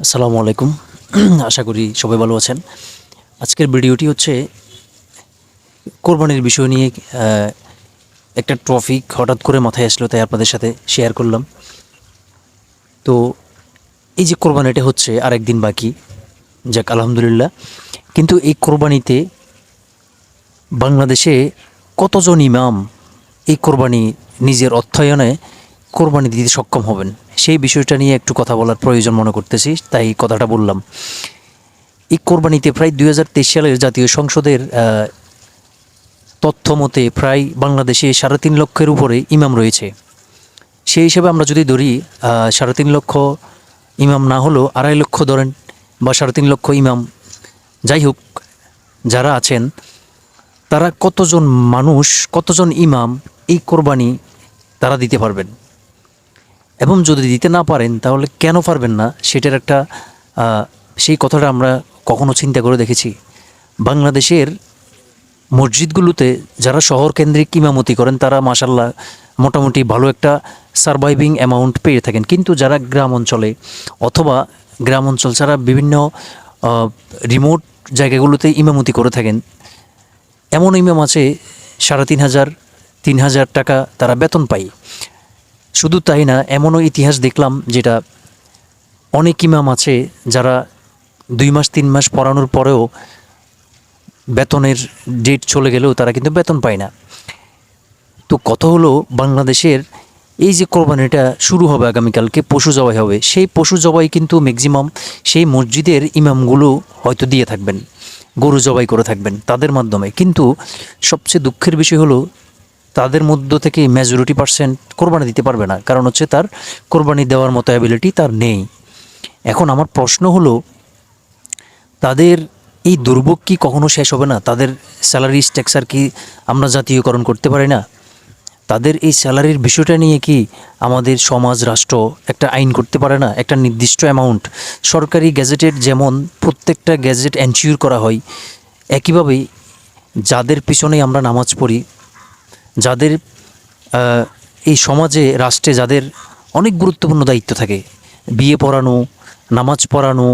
আসসালামু আলাইকুম। আশা করি সবাই ভালো আছেন। আজকের ভিডিওটি হচ্ছে কোরবানির বিষয় নিয়ে। একটা টপিক হঠাৎ করে মাথায় আসলো, তাই আপনাদের সাথে শেয়ার করলাম। তো এই যে কোরবানিটা হচ্ছে আরেকদিন বাকি, যাক আলহামদুলিল্লাহ। কিন্তু এই কোরবানিতে বাংলাদেশে কতজন ইমাম এই কোরবানি নিজের অর্থায়নে কোরবানি দিতে সক্ষম হবেন, সেই বিষয়টা নিয়ে একটু কথা বলার প্রয়োজন মনে করতেছি, তাই কথাটা বললাম। এই কোরবানিতে প্রায় 2023 সালের জাতীয় সংসদের তথ্য মতে প্রায় বাংলাদেশে 3.5 লক্ষের উপরে ইমাম রয়েছে। সেই হিসেবে আমরা যদি ধরি 3.5 লক্ষ ইমাম না হলেও 2.5 লক্ষ ধরেন, বা 3.5 লক্ষ ইমাম, যাই হোক, যারা আছেন তারা কতজন মানুষ, কতজন ইমাম এই কোরবানি তারা দিতে পারবেন, এবং যদি দিতে না পারেন তাহলে কেন পারবেন না, সেটার একটা সেই কথাটা আমরা কখনো চিন্তা করে দেখেছি? বাংলাদেশের মসজিদগুলোতে যারা শহর কেন্দ্রিক ইমামতি করেন তারা মাশাল্লাহ মোটামুটি ভালো একটা সারভাইভিং অ্যামাউন্ট পেয়ে থাকেন, কিন্তু যারা গ্রাম অঞ্চলে অথবা গ্রাম অঞ্চল ছাড়া বিভিন্ন রিমোট জায়গাগুলোতে ইমামতি করে থাকেন, এমন ইমাম আছে 3,500 3,000 টাকা তারা বেতন পায়। শুধু তাই না, এমনও ইতিহাস দেখলাম যেটা অনেক ইমাম আছে যারা 2 মাস 3 মাস পড়ানোর পরেও বেতনের ডেট চলে গেলেও তারা কিন্তু বেতন পায় না। তো কত হলো, বাংলাদেশের এই যে কোরবানিটা শুরু হবে আগামীকালকে, পশু জবাই হবে, সেই পশু জবাই কিন্তু ম্যাক্সিমাম সেই মসজিদের ইমামগুলো হয়তো দিয়ে থাকবেন, গরু জবাই করে থাকবেন তাদের মাধ্যমে। কিন্তু সবচেয়ে দুঃখের বিষয় হলো তাদের মধ্য থেকে মেজরিটি পার্সেন্ট কোরবানি দিতে পারবে না, কারণ হচ্ছে তার কোরবানি দেওয়ার মতো অ্যাবিলিটি তার নেই। এখন আমার প্রশ্ন হলো, তাদের এই দুর্ভোগ কি কখনো শেষ হবে না? তাদের স্যালারি স্ট্রাকচার কি আমরা জাতীয়করণ করতে পারি না? তাদের এই স্যালারির বিষয়টা নিয়ে কি আমাদের সমাজ রাষ্ট্র একটা আইন করতে পারে না? একটা নির্দিষ্ট অ্যামাউন্ট সরকারি গ্যাজেটের, যেমন প্রত্যেকটা গ্যাজেট এনশিওর করা হয়, একইভাবেই যাদের পিছনে আমরা নামাজ পড়ি, যাদের এই সমাজে রাষ্ট্রে যাদের অনেক গুরুত্বপূর্ণ দায়িত্ব থাকে, বিয়ে পড়ানো, নামাজ পড়ানো,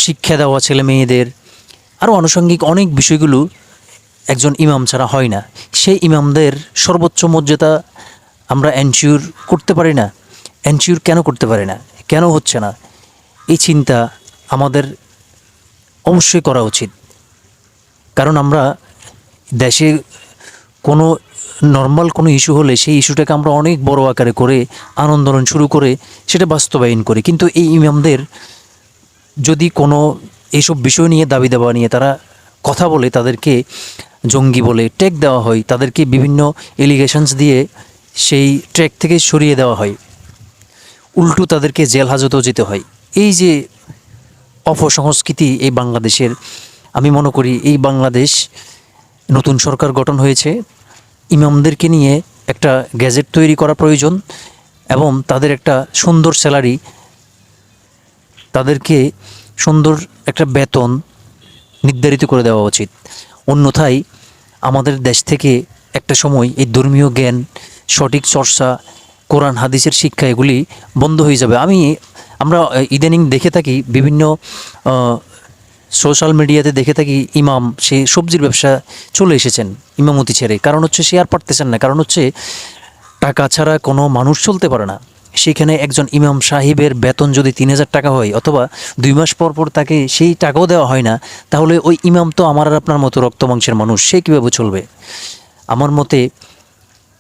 শিক্ষা দেওয়া ছেলে মেয়েদের, আরও আনুষঙ্গিক অনেক বিষয়গুলো একজন ইমাম ছাড়া হয় না। সেই ইমামদের সর্বোচ্চ মর্যাদা আমরা এনশিওর করতে পারি না। এনশিওর কেন করতে পারি না, কেন হচ্ছে না? এই চিন্তা আমাদের অবশ্যই করা উচিত। কারণ আমরা দেশে কোনো নর্মাল কোনো ইস্যু হলে সেই ইস্যুটাকে আমরা অনেক বড় আকারে করে আন্দোলন শুরু করে সেটা বাস্তবায়ন করি, কিন্তু এই ইমামদের যদি কোনো এইসব বিষয় নিয়ে দাবি দাবা নিয়ে তারা কথা বলে, তাদেরকে জঙ্গি বলে ট্যাগ দেওয়া হয়, তাদেরকে বিভিন্ন এলিগেশনস দিয়ে সেই ট্র্যাক থেকে সরিয়ে দেওয়া হয়, উল্টো তাদেরকে জেল হাজতেও যেতে হয়। এই যে অপসংস্কৃতি এই বাংলাদেশের, আমি মনে করি এই বাংলাদেশ নতুন সরকার গঠন হয়েছে, ইমামদেরকে নিয়ে একটা গ্যাজেট তৈরি করা প্রয়োজন, এবং তাদের একটা সুন্দর স্যালারি, তাদেরকে সুন্দর একটা বেতন নির্ধারিত করে দেওয়া উচিত। অন্যথায় আমাদের দেশ থেকে একটা সময় এই ধর্মীয় জ্ঞান, সঠিক চর্চা, কোরআন হাদিসের শিক্ষা এগুলি বন্ধ হয়ে যাবে। আমরা ইদানিং দেখে থাকি, বিভিন্ন সোশ্যাল মিডিয়াতে দেখে থাকি, ইমাম সে সবজির ব্যবসা চলে এসেছেন ইমামতি ছেড়ে। কারণ হচ্ছে সে আর পারতেছেন না, কারণ হচ্ছে টাকা ছাড়া কোনো মানুষ চলতে পারে না। সেখানে একজন ইমাম সাহেবের বেতন যদি 3,000 টাকা হয়, অথবা 2 মাস পর পর তাকে সেই টাকাও দেওয়া হয় না, তাহলে ওই ইমাম তো আমার আর আপনার মতো রক্ত মাংসের মানুষ, সে কীভাবে চলবে? আমার মতে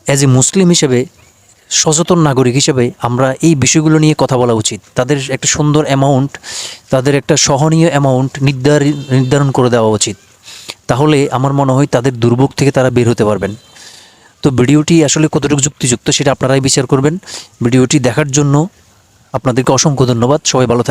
অ্যাজ এ মুসলিম হিসেবে, সচেতন নাগরিক হিসেবে আমরা এই বিষয়গুলো নিয়ে কথা বলা উচিত। তাদের একটা সুন্দর অ্যামাউন্ট, তাদের একটা সহনীয় অ্যামাউন্ট নির্ধারণ করে দেওয়া উচিত। তাহলে আমার মনে হয় তাদের দুর্ভোগ থেকে তারা বের হতে পারবেন। তো ভিডিওটি আসলে কতটুকু যুক্তিযুক্ত সেটা আপনারাই বিচার করবেন। ভিডিওটি দেখার জন্য আপনাদেরকে অসংখ্য ধন্যবাদ। সবাই ভালো থাকবেন।